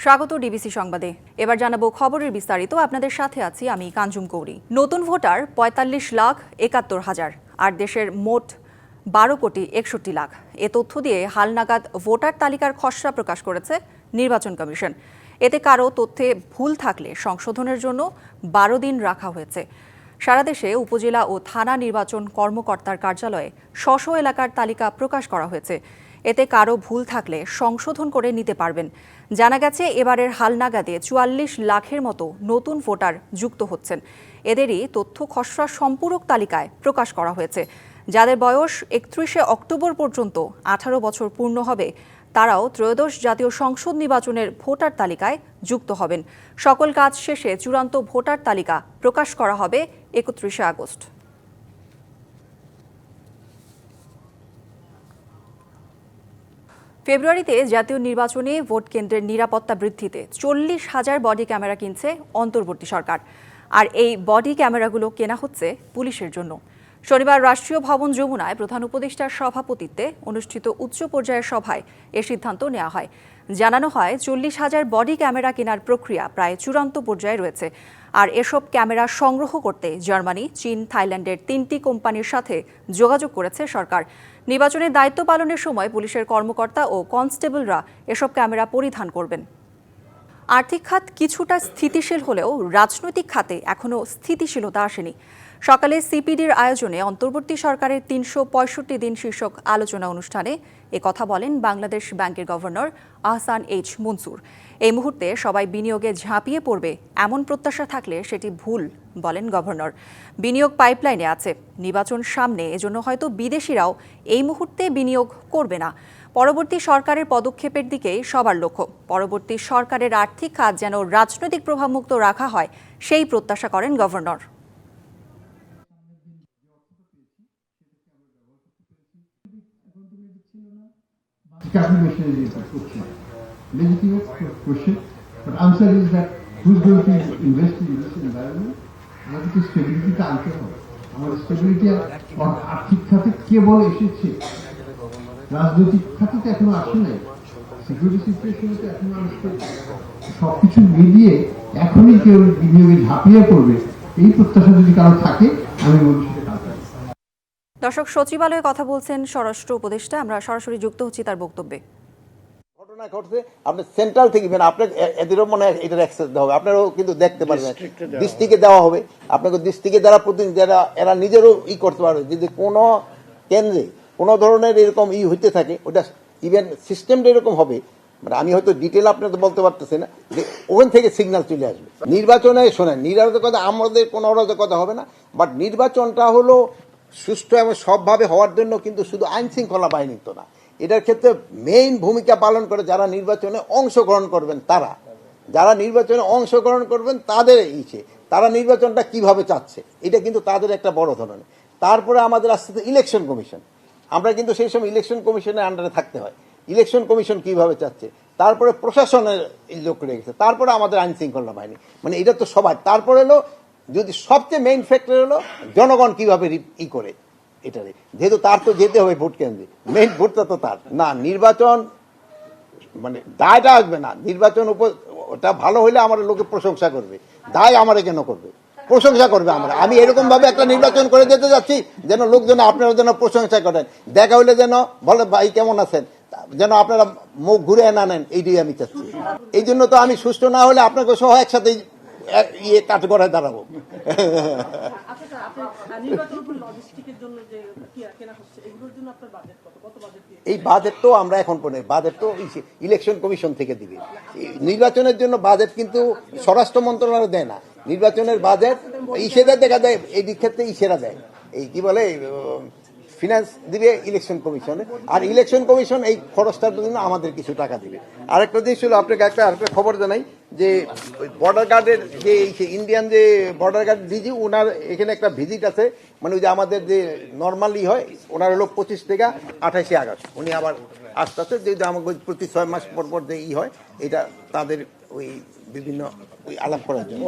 স্বাগত ডিবিসি সংবাদে। এবার জানাবো খবরের বিস্তারিত। আপনাদের সাথে আছি আমি কাঞ্জুম কৌরি। নতুন ভোটার ৪৫,৭১,০০০ আর দেশের মোট ১২,৬১,০০,০০০। এ তথ্য দিয়ে হালনাগাদ ভোটার তালিকার খসড়া প্রকাশ করেছে নির্বাচন কমিশন। এতে কারো তথ্যে ভুল থাকলে সংশোধনের জন্য ১২ দিন রাখা হয়েছে। সারা দেশে উপজেলা ও থানা নির্বাচন কর্মকর্তার কার্যালয়ে স্ব এলাকার তালিকা প্রকাশ করা হয়েছে। এতে কারো ভুল থাকলে সংশোধন করে নিতে পারবেন। জানা গেছে এবারের হালনাগাদে ৪৪ লাখের মতো নতুন ভোটার যুক্ত হচ্ছেন। এদেরই তথ্য খসড়া সম্পূরক তালিকায় প্রকাশ করা হয়েছে। যাদের বয়স ৩১শে অক্টোবর পর্যন্ত ১৮ বছর পূর্ণ হবে তারাও ত্রয়োদশ জাতীয় সংসদ নির্বাচনের ভোটার তালিকায় যুক্ত হবেন। সকল কাজ শেষে চূড়ান্ত ভোটার তালিকা প্রকাশ করা হবে ৩১শে আগস্ট। ফেব্রুয়ারিতে জাতীয় নির্বাচনে ভোট কেন্দ্রের নিরাপত্তা বৃদ্ধিতে ৪০,০০০ বডি ক্যামেরা কিনছে অন্তর্বর্তী সরকার। আর এই বডি ক্যামেরাগুলো কেনা হচ্ছে পুলিশের জন্য। শনিবার রাষ্ট্রীয় ভবন যমুনায় প্রধান উপদেষ্টার সভাপতিত্বে অনুষ্ঠিত উচ্চ পর্যায়ের সভায় এ সিদ্ধান্ত নেওয়া হয়। জানানো হয় ৪০,০০০ বডি ক্যামেরা কেনার প্রক্রিয়া প্রায় চূড়ান্ত পর্যায়ে রয়েছে। আর এসব ক্যামেরা সংগ্রহ করতে জার্মানি, চীন, থাইল্যান্ডের ৩টি কোম্পানির সাথে যোগাযোগ করেছে সরকার। নির্বাচনের দায়িত্ব পালনের সময় পুলিশের কর্মকর্তা ও কনস্টেবলরা এসব ক্যামেরা পরিধান করবেন। আর্থিক খাত কিছুটা স্থিতিশীল হলেও রাজনৈতিক খাতে এখনও স্থিতিশীলতা আসেনি। সকালে সিপিডির আয়োজনে অন্তর্বর্তী সরকারের ৩৬৫ দিন শীর্ষক আলোচনা অনুষ্ঠানে কথা বলেন বাংলাদেশ ব্যাংকের গভর্নর আহসান এইচ মনসুর। এই মুহূর্তে সবাই বিনিয়োগে ঝাঁপিয়ে পড়বে এমন প্রত্যাশা থাকলে সেটি ভুল বলেন গভর্নর। বিনিয়োগ পাইপলাইনে আছে, নির্বাচন সামনে, এজন্য হয়তো বিদেশিরাও এই মুহূর্তে বিনিয়োগ করবে না। পরবর্তী সরকারের পদক্ষেপের দিকেই সবার লক্ষ্য। পরবর্তী সরকারের আর্থিক খাত যেন রাজনৈতিক প্রভাবমুক্ত রাখা হয় সেই প্রত্যাশা করেন governor. But answer is that who's going to invest in this environment? আমাদেরকে স্টেবিলিটিটা আনতে হবে। আমাদের স্টেবিলিটি আর্থিক খাতে কেবল এসেছে, রাজনৈতিক খাতে তো এখনো আসে নাই, সিকিউরিটি সিচুয়েশনে তো এখনো আসছে। সবকিছু মিলিয়ে এখনই কেউ বিনিয়োগে ঝাঁপিয়ে পড়বে এই প্রত্যাশা যদি কারো থাকে, আমি বলছি। দর্শক, সচিবালয়ে কথা বলছেন স্বরাষ্ট্র উপদেষ্টা। আমরা সরাসরি যুক্ত হচ্ছি তার বক্তব্যে। ঘটনা ঘটছে, আপনি সেন্ট্রাল থেকে আপনার এদেরও মনে হয় এটার অ্যাক্সেস দেওয়া হবে, আপনারাও কিন্তু দেখতে পারবেন, ডিস্ট্রিক্টে দেওয়া হবে। আপনাকে ডিস্ট্রিক্টে যারা প্রতিনিধি যারা এরা নিজেরও করতে পারবে, যদি কোনো কেন্দ্রে কোনো ধরনের এরকম হইতে থাকে, ওটা ইভেন সিস্টেমটা এরকম হবে, মানে আমি হয়তো ডিটেল আপনাদের বলতে পারতেছি না, যে ওখান থেকে সিগন্যাল চলে আসবে। নির্বাচনে শোনেন, নিরাপত্তা আমাদের কোনো অরাজকতা হবে না, বাট নির্বাচনটা হলো সুষ্ঠু এবং সবভাবে হওয়ার জন্য কিন্তু শুধু আইন শৃঙ্খলা বাহিনী তো না, এটার ক্ষেত্রে মেইন ভূমিকা পালন করে যারা নির্বাচনে অংশগ্রহণ করবেন, যারা নির্বাচনে অংশগ্রহণ করবেন তাদের তারা নির্বাচনটা কিভাবে চাচ্ছে, এটা কিন্তু তাদের একটা বড় ধরনের। তারপরে আমাদের আসতে ইলেকশন কমিশন, আমরা কিন্তু সেই সময় ইলেকশন কমিশনের আন্ডারে থাকতে হয়। ইলেকশন কমিশন কিভাবে চাচ্ছে, তারপরে প্রশাসনের লোক রেখেছে, তারপরে আমাদের আইন শৃঙ্খলা বাহিনী, মানে এটা তো সবাই। তারপরে হলো যদি সবচেয়ে মেইন ফ্যাক্টর হলো জনগণ কিভাবে করে এটারে, যেহেতু তার তো যেতে হবে ভোট কেন্দ্রে, মেইন ভোটটা তো তার না। নির্বাচন মানে দায়টা আসবে না, নির্বাচন ওটা ভালো হইলে আমার লোকে প্রশংসা করবে, দায় আমার কেন করবে, প্রশংসা করবে। আমি এরকম ভাবে একটা নির্বাচন করে যেতে যাচ্ছি যেন লোকজন আপনারা যেন প্রশংসা করেন, দেখা হইলে যেন বলে ভাই কেমন আছেন, যেন আপনারা মুখ ঘুরে না নেন, এইটাই আমি চাচ্ছি। এই জন্য তো আমি সুস্থ না হলে আপনাকে সহ একসাথে কাঠগড়ায় দাঁড়াবো। এই বাজেট তো আমরা এখন বাজেট তো ইলেকশন কমিশন থেকে দিবে। নির্বাচনের জন্য বাজেট কিন্তু স্বরাষ্ট্র মন্ত্রণালয় দেয় না, নির্বাচনের বাজেট ইসেরা দেখা দেয়, এই ক্ষেত্রে ইসেরা দেয়, এই কি বলে ফিনান্স দিবে ইলেকশন কমিশনে, আর ইলেকশন কমিশন এই খরচটার জন্য আমাদের কিছু টাকা দিবে। আরেকটা জিনিস ছিল, আপনাকে আরেকটা খবর জানাই, যে বর্ডার গার্ডের যে ইন্ডিয়ান যে বর্ডার গার্ড ডিজি, ওনার এখানে একটা ভিজিট আছে, মানে ওই যে আমাদের যে নর্মালি হয়, ওনার হলো 25 থেকে 28 আগস্ট উনি আবার আসতে, যে আমাকে প্রতি 6 মাস পর পর যে হয়, এটা তাদের ওই বিভিন্ন ওই আলাপ করার জন্য।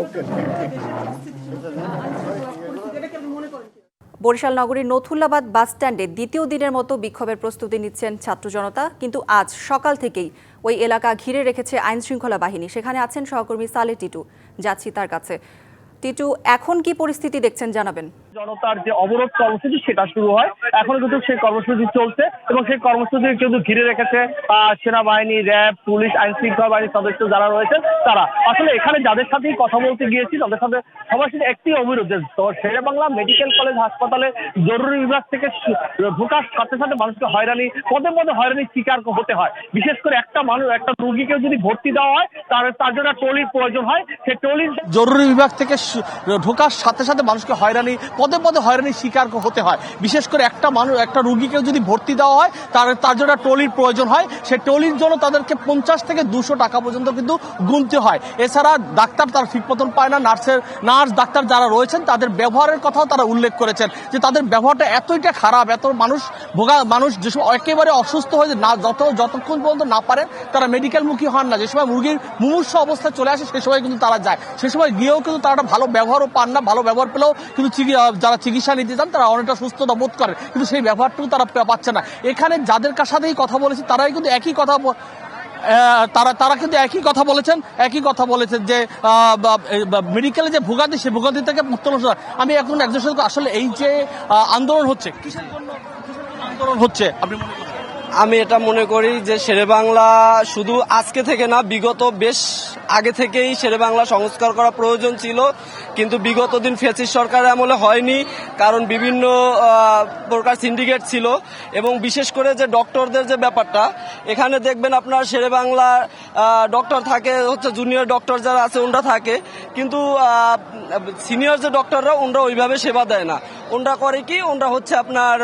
বরিশাল নগরীর নথুল্লাবাদ বাস স্ট্যান্ডে দ্বিতীয় দিনের মতো বিক্ষোভের প্রস্তুতি নিচ্ছেন ছাত্র জনতা, কিন্তু আজ সকাল থেকেই ওই এলাকা ঘিরে রেখেছে আইন শৃঙ্খলা বাহিনী। সেখানে আছেন সহকর্মী সালে টিটু, যাচ্ছি তার কাছে। টিটু, এখন কি পরিস্থিতি দেখছেন জানাবেন। জনতার যে অবরোধ কর্মসূচি সেটা শুরু হয়, এখনো কিন্তু সেই কর্মসূচি চলছে এবং সেই কর্মসূচি কিন্তু ঘিরে রেখেছে সেনাবাহিনী, র্যাব, পুলিশ, আইন শৃঙ্খলা বাহিনীর সদস্য যারা রয়েছেন তারা। আসলে এখানে যাদের সাথেই কথা বলতে গিয়েছি তাদের সাথে সবার সাথে একটি অবিরোধ, শেরেবাংলা মেডিকেল কলেজ হাসপাতালে জরুরি বিভাগ থেকে ঢোকার সাথে সাথে মানুষকে হয়রানি, পদে পদে হয়রানির শিকার হতে হয়। বিশেষ করে একটা রুগীকে যদি ভর্তি দেওয়া হয় তার জন্য ট্রলির প্রয়োজন হয়। সেই ট্রলির জরুরি বিভাগ থেকে ঢোকার সাথে সাথে মানুষকে হয়রানি, পদে পদে হয়রানির শিকার হতে হয়। বিশেষ করে একটা রুগীকে যদি ভর্তি দেওয়া হয় তার জন্য ট্রলির প্রয়োজন হয়। সেই ট্রলির জন্য তাদেরকে 50 থেকে 200 টাকা পর্যন্ত কিন্তু গুনতে হয়। এছাড়া ডাক্তার তার ঠিক মতন পায় না। নার্স ডাক্তার যারা রয়েছেন তাদের ব্যবহারের কথাও তারা উল্লেখ করেছেন যে তাদের ব্যবহারটা এতটা খারাপ, এত মানুষ যে সময় একেবারে অসুস্থ হয়ে না যতক্ষণ পর্যন্ত না পারেন তারা মেডিকেলমুখী হন না। যে সময় মুরগির মুমূর্ষ অবস্থায় চলে আসে সে সময় কিন্তু তারা যায়। সে সময় গিয়েও কিন্তু তারা একটা ভালো ব্যবহারও পান না। ভালো ব্যবহার পেলেও কিন্তু যারা চিকিৎসা নিতে চান তারা অনেকটা সুস্থতা বোধ করেন, কিন্তু সেই ব্যবহারটুকু তারা পাচ্ছে না। এখানে যাদের সাথেই কথা বলেছি তারাই কিন্তু একই কথা তারা কিন্তু একই কথা বলেছেন যে মেডিকেলে যে ভোগান্তি, সে ভোগান্তি থেকে মুক্ত। আমি এখন একজন সাথে আসলে এই যে আন্দোলন হচ্ছে, কিসের জন্য আন্দোলন হচ্ছে আপনি মনে করেন? আমি এটা মনে করি যে শেরেবাংলা শুধু আজকে থেকে না, বিগত বেশ আগে থেকেই শেরেবাংলা সংস্কার করা প্রয়োজন ছিল, কিন্তু বিগত দিন ফ্যাসিস্ট সরকারের আমলে হয়নি। কারণ বিভিন্ন প্রকার সিন্ডিকেট ছিল এবং বিশেষ করে যে ডক্টরদের যে ব্যাপারটা, এখানে দেখবেন আপনার শেরেবাংলা ডক্টর থাকে হচ্ছে জুনিয়র ডক্টর যারা আছে ওনরা থাকে, কিন্তু সিনিয়র যে ডক্টররা ওনরা ওইভাবে সেবা দেয় না। ওনরা করে কি, ওনরা হচ্ছে আপনার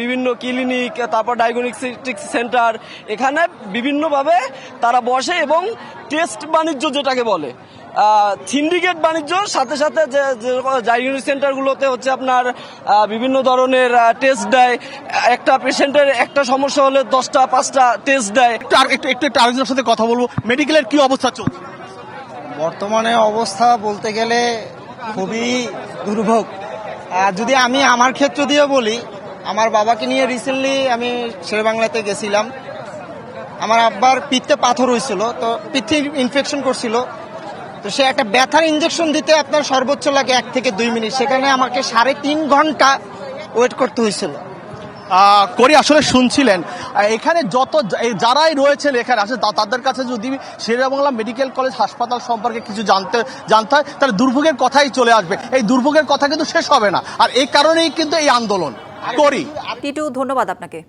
বিভিন্ন ক্লিনিক, তারপর ডায়াগনস্টিক সেন্টার, এখানে বিভিন্নভাবে তারা বসে এবং টেস্ট বাণিজ্য যেটাকে বলে সিন্ডিকেট বাণিজ্য, সাথে সাথে যে ডায়াগনস্টিক সেন্টারগুলোতে হচ্ছে আপনার বিভিন্ন ধরনের টেস্ট দেয়। একটা পেশেন্টের একটা সমস্যা হলে 10টা 5টা টেস্ট দেয়। একটু আরেকজনের সাথে কথা বলবো। মেডিকেলের কি অবস্থা চলছে বর্তমানে? অবস্থা বলতে গেলে খুবই দুর্ভোগ। যদি আমি আমার ক্ষেত্র দিয়ে বলি, আমার বাবাকে নিয়ে রিসেন্টলি আমি শেরেবাংলাতে গেছিলাম। আমার আব্বার পিত্তে পাথর হয়েছিল, তো পিত্তে ইনফেকশন করছিল, তো সে একটা ব্যথার ইনজেকশন দিতে আপনার সর্বোচ্চ লাগে 1 থেকে 2 মিনিট। সেখানে আমাকে 3.5 ঘন্টা ওয়েট করতে হয়েছিল। করি আসলে শুনছিলেন এখানে যারাই রয়েছেন এখানে আসলে তাদের কাছে যদি শেরেবাংলা মেডিকেল কলেজ হাসপাতাল সম্পর্কে কিছু জানতে হয় তাহলে দুর্ভোগের কথাই চলে আসবে। এই দুর্ভোগের কথা কিন্তু শেষ হবে না, আর এই কারণেই কিন্তু এই আন্দোলন। করি টিটু, ধন্যবাদ আপনাকে।